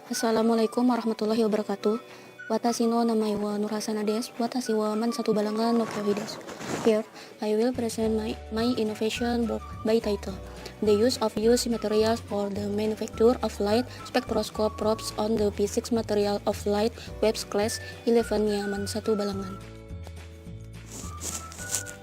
Assalamualaikum warahmatullahi wabarakatuh. Watashi no namae wa Nurhasana desu. Watashi wa man satu balangan no kyohi desu. Here, I will present my innovation book by title, The Use of Used Materials for the Manufacture of Light Spectroscope Probes on the Physics Material of Light Waves Class 11 Yaman satu balangan.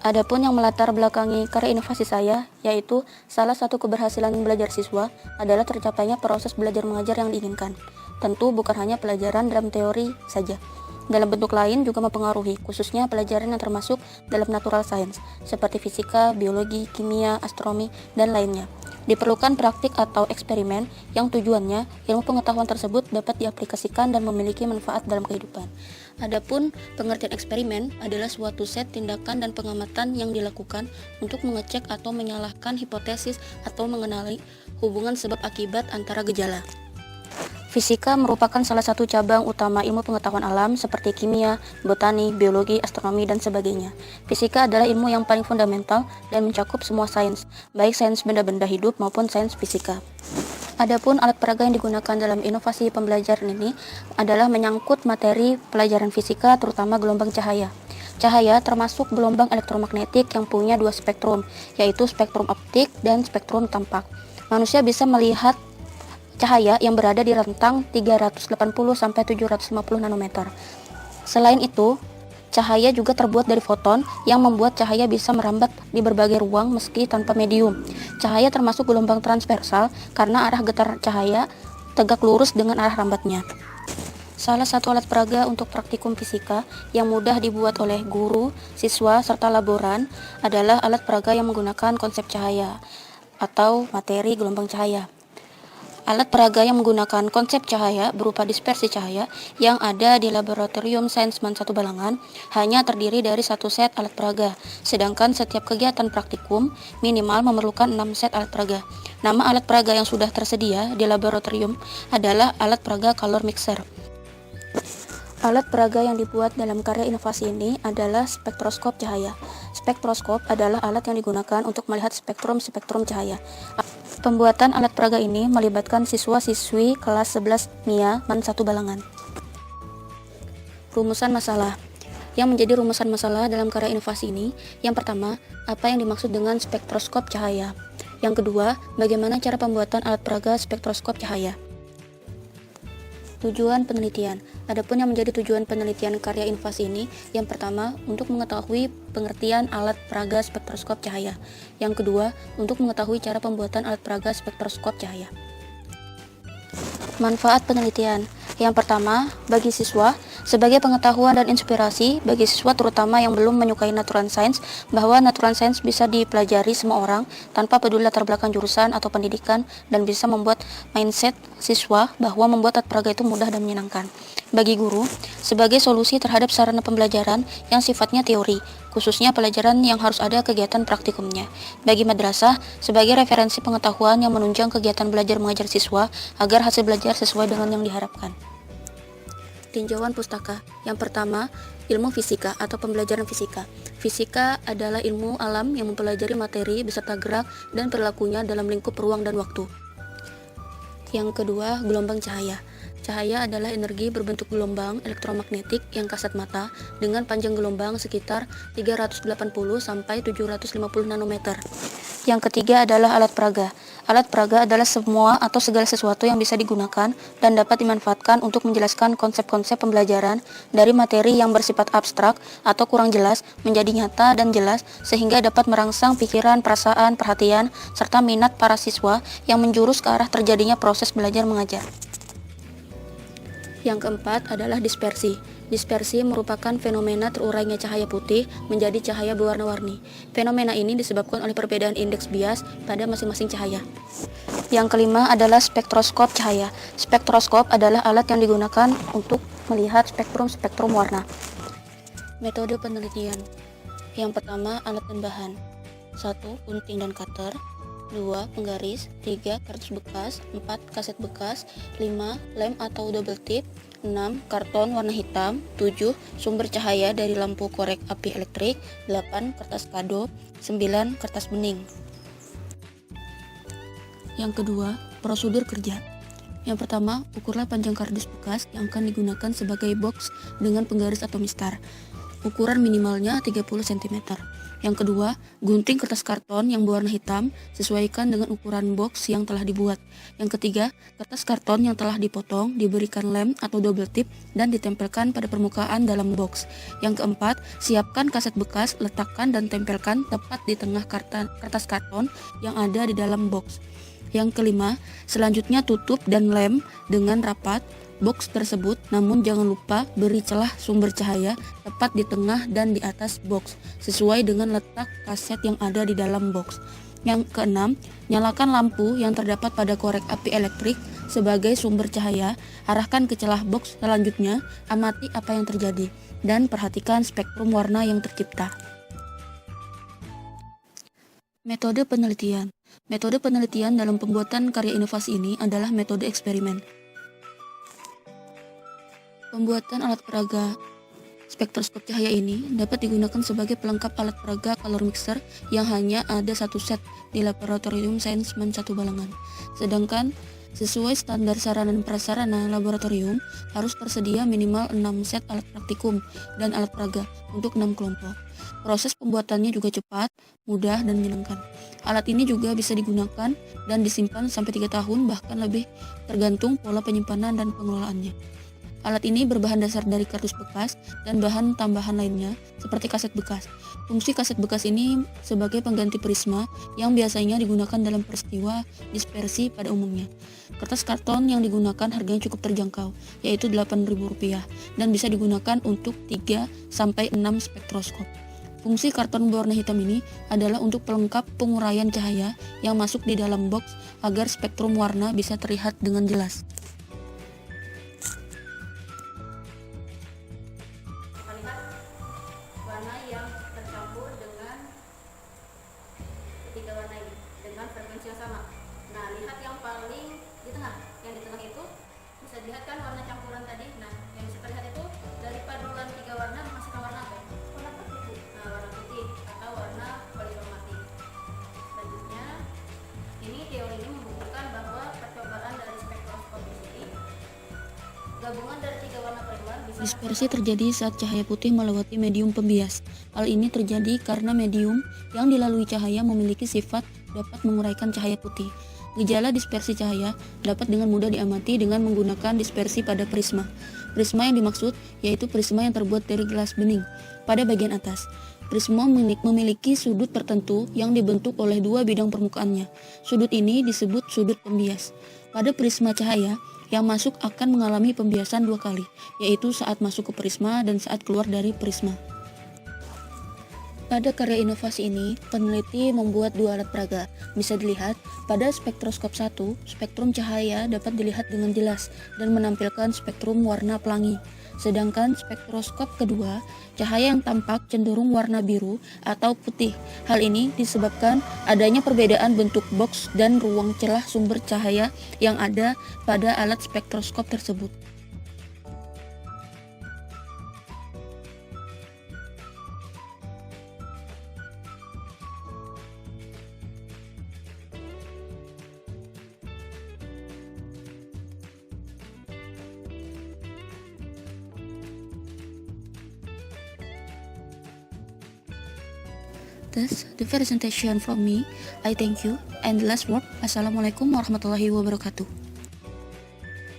Adapun yang melatar belakangi karya inovasi saya, yaitu salah satu keberhasilan belajar siswa adalah tercapainya proses belajar mengajar yang diinginkan. Tentu bukan hanya pelajaran dalam teori saja. Dalam bentuk lain juga mempengaruhi, khususnya pelajaran yang termasuk dalam natural science, seperti fisika, biologi, kimia, astronomi, dan lainnya. Diperlukan praktik atau eksperimen yang tujuannya ilmu pengetahuan tersebut dapat diaplikasikan dan memiliki manfaat dalam kehidupan. Adapun pengertian eksperimen adalah suatu set tindakan dan pengamatan yang dilakukan untuk mengecek atau menyalahkan hipotesis atau mengenali hubungan sebab akibat antara gejala. Fisika merupakan salah satu cabang utama ilmu pengetahuan alam seperti kimia, botani, biologi, astronomi, dan sebagainya. Fisika adalah ilmu yang paling fundamental dan mencakup semua sains, baik sains benda-benda hidup maupun sains fisika. Adapun alat peraga yang digunakan dalam inovasi pembelajaran ini adalah menyangkut materi pelajaran fisika, terutama gelombang cahaya. Cahaya termasuk gelombang elektromagnetik yang punya dua spektrum, yaitu spektrum optik dan spektrum tampak. Manusia bisa melihat cahaya yang berada di rentang 380-750 nanometer. Selain itu, cahaya juga terbuat dari foton yang membuat cahaya bisa merambat di berbagai ruang meski tanpa medium. Cahaya termasuk gelombang transversal karena arah getar cahaya tegak lurus dengan arah rambatnya. Salah satu alat peraga untuk praktikum fisika yang mudah dibuat oleh guru, siswa, serta laboran adalah alat peraga yang menggunakan konsep cahaya atau materi gelombang cahaya. Alat peraga yang menggunakan konsep cahaya berupa dispersi cahaya yang ada di Laboratorium Sains-Man satu Balangan hanya terdiri dari satu set alat peraga, sedangkan setiap kegiatan praktikum minimal memerlukan 6 set alat peraga. Nama alat peraga yang sudah tersedia di laboratorium adalah alat peraga color mixer. Alat peraga yang dibuat dalam karya inovasi ini adalah spektroskop cahaya. Spektroskop adalah alat yang digunakan untuk melihat spektrum-spektrum cahaya. Pembuatan alat peraga ini melibatkan siswa-siswi kelas 11 MIA MAN 1 Balangan. Rumusan masalah. Yang menjadi rumusan masalah dalam karya inovasi ini, yang pertama, apa yang dimaksud dengan spektroskop cahaya? Yang kedua, bagaimana cara pembuatan alat peraga spektroskop cahaya? Tujuan penelitian. Adapun yang menjadi tujuan penelitian karya inovasi ini, yang pertama, untuk mengetahui pengertian alat peraga spektroskop cahaya. Yang kedua, untuk mengetahui cara pembuatan alat peraga spektroskop cahaya. Manfaat penelitian. Yang pertama, bagi siswa, sebagai pengetahuan dan inspirasi bagi siswa terutama yang belum menyukai natural science, bahwa natural science bisa dipelajari semua orang tanpa peduli latar belakang jurusan atau pendidikan, dan bisa membuat mindset siswa bahwa membuat alat peraga itu mudah dan menyenangkan. Bagi guru, sebagai solusi terhadap sarana pembelajaran yang sifatnya teori, khususnya pelajaran yang harus ada kegiatan praktikumnya. Bagi madrasah, sebagai referensi pengetahuan yang menunjang kegiatan belajar mengajar siswa agar hasil belajar sesuai dengan yang diharapkan. Tinjauan pustaka. Yang pertama, ilmu fisika atau pembelajaran fisika. Fisika adalah ilmu alam yang mempelajari materi beserta gerak dan perilakunya dalam lingkup ruang dan waktu. Yang kedua, gelombang cahaya. Cahaya adalah energi berbentuk gelombang elektromagnetik yang kasat mata dengan panjang gelombang sekitar 380-750 nanometer. Yang ketiga adalah alat peraga. Alat peraga adalah semua atau segala sesuatu yang bisa digunakan dan dapat dimanfaatkan untuk menjelaskan konsep-konsep pembelajaran dari materi yang bersifat abstrak atau kurang jelas menjadi nyata dan jelas sehingga dapat merangsang pikiran, perasaan, perhatian, serta minat para siswa yang menjurus ke arah terjadinya proses belajar mengajar. Yang keempat adalah dispersi. Dispersi merupakan fenomena terurainya cahaya putih menjadi cahaya berwarna-warni. Fenomena ini disebabkan oleh perbedaan indeks bias pada masing-masing cahaya. Yang kelima adalah spektroskop cahaya. Spektroskop adalah alat yang digunakan untuk melihat spektrum-spektrum warna. Metode penelitian. Yang pertama, alat dan bahan. 1. Gunting dan cutter. 2. Penggaris. 3. Kertas bekas. 4. Kaset bekas. 5. Lem atau double tip. 6. Karton warna hitam. 7. Sumber cahaya dari lampu korek api elektrik. 8. Kertas kado. 9. Kertas bening. Yang kedua, prosedur kerja. Yang pertama, ukurlah panjang kardus bekas yang akan digunakan sebagai box dengan penggaris atau mistar. Ukuran minimalnya 30 cm. Yang kedua, gunting kertas karton yang berwarna hitam sesuaikan dengan ukuran box yang telah dibuat. Yang ketiga, kertas karton yang telah dipotong diberikan lem atau double tip dan ditempelkan pada permukaan dalam box. Yang keempat, siapkan kaset bekas, letakkan dan tempelkan tepat di tengah kertas karton yang ada di dalam box. Yang kelima, selanjutnya tutup dan lem dengan rapat box tersebut, namun jangan lupa beri celah sumber cahaya tepat di tengah dan di atas box, sesuai dengan letak kaset yang ada di dalam box. Yang keenam, nyalakan lampu yang terdapat pada korek api elektrik sebagai sumber cahaya, arahkan ke celah box selanjutnya, amati apa yang terjadi, dan perhatikan spektrum warna yang tercipta. Metode penelitian. Metode penelitian dalam pembuatan karya inovasi ini adalah metode eksperimen. Pembuatan alat peraga spektroskop cahaya ini dapat digunakan sebagai pelengkap alat peraga color mixer yang hanya ada satu set di Laboratorium Sains Men 1 Balangan. Sedangkan sesuai standar sarana dan prasarana laboratorium harus tersedia minimal 6 set alat praktikum dan alat peraga untuk 6 kelompok. Proses pembuatannya juga cepat, mudah, dan menyenangkan. Alat ini juga bisa digunakan dan disimpan sampai 3 tahun bahkan lebih tergantung pola penyimpanan dan pengelolaannya. Alat ini berbahan dasar dari kardus bekas dan bahan tambahan lainnya seperti kaset bekas. Fungsi kaset bekas ini sebagai pengganti prisma yang biasanya digunakan dalam peristiwa dispersi pada umumnya. Kertas karton yang digunakan harganya cukup terjangkau, yaitu Rp8.000 dan bisa digunakan untuk 3-6 spektroskop. Fungsi karton berwarna hitam ini adalah untuk pelengkap penguraian cahaya yang masuk di dalam box agar spektrum warna bisa terlihat dengan jelas. Warna yang tercampur dengan ketiga warna ini dengan frekuensi yang sama. Nah, lihat yang paling di tengah. Yang di tengah itu bisa dilihat kan warna campuran tadi. Nah, yang bisa terlihat itu dari paduan tiga warna menghasilkan warna apa? Warna putih. Nah, warna putih atau warna polikromatik. Selanjutnya, ini teori ini membuktikan bahwa percobaan dari spektroskop ini gabungan dari tiga warna primer bisa dispersi terjadi saat cahaya putih melewati medium pembias. Hal ini terjadi karena medium yang dilalui cahaya memiliki sifat dapat menguraikan cahaya putih. Gejala dispersi cahaya dapat dengan mudah diamati dengan menggunakan dispersi pada prisma. Prisma yang dimaksud yaitu prisma yang terbuat dari gelas bening. Pada bagian atas, prisma memiliki sudut tertentu yang dibentuk oleh dua bidang permukaannya. Sudut ini disebut sudut pembias. Pada prisma cahaya, yang masuk akan mengalami pembiasan 2 kali, yaitu saat masuk ke prisma dan saat keluar dari prisma. Pada karya inovasi ini, peneliti membuat 2 alat peraga. Bisa dilihat, pada spektroskop 1, spektrum cahaya dapat dilihat dengan jelas dan menampilkan spektrum warna pelangi. Sedangkan spektroskop kedua, cahaya yang tampak cenderung warna biru atau putih. Hal ini disebabkan adanya perbedaan bentuk box dan ruang celah sumber cahaya yang ada pada alat spektroskop tersebut. That's the presentation from me. I thank you. And the last word, Assalamualaikum warahmatullahi wabarakatuh.